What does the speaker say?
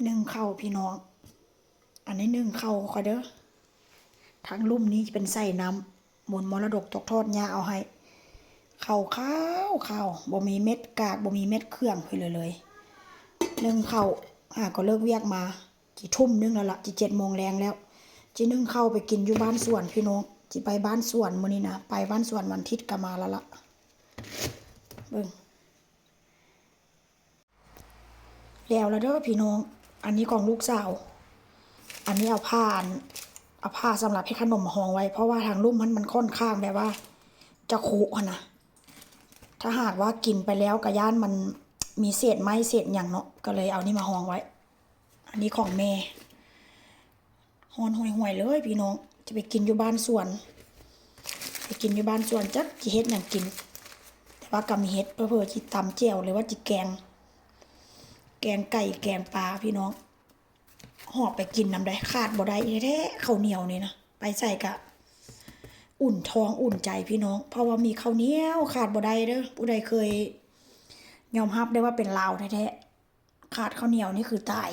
นึ่งข้าวพี่น้องอันนี้นึ่งข้าวคอยเด้อทางลุ่มนี้เป็นใส่น้ำบนมรดกตกทอดย่าเอาให้ข้าวบ่มีเม็ดกากบ่มีเม็ดเครื่องเลยนึ่งข้าวก็เลิกเวียกมาจีทุ่มนึงแล้วล่ะจี7 โมงแรงแล้วจีนึ่งข้าวไปกินอยู่บ้านสวนพี่น้องจีไปบ้านสวนมื้อนี้นะไปบ้านสวนวันอาทิตย์ก็มาแล้วล่ะเบิ่งแล้วเด้อพี่น้องอันนี้ของลูกสาวอันนี้เอาผ้าสำหรับให้ขนมห่อไว้เพราะว่าทางลุ่มมันค่อนข้างแบบว่าจะคุนะถ้าหากว่ากินไปแล้วกระย่านมันมีเศษไม้เศษอย่างเนาะก็เลยเอานี่มาห่อไว้อันนี้ของแม่ห่อห่วยๆเลยพี่น้องจะไปกินอยู่บ้านสวนไปกินอยู่บ้านสวนจักจิเฮ็ดอย่างกินแต่ว่าก็มีเฮ็ดเพื่อจิตำแจ่วหรือว่าจิแกงไก่แกงปลาพี่น้องหอบไปกินน้ำได้ขาดบ่ได้แท้ๆข้าวเหนียวนี่นะไปใส่กะอุ่นท้องอุ่นใจพี่น้องเพราะว่ามีข้าวเหนียวขาดบ่ได้เด้อผู้ใดเคยยอมรับได้ว่าเป็นลาวแท้ๆขาดข้าวเหนียวนี่คือตาย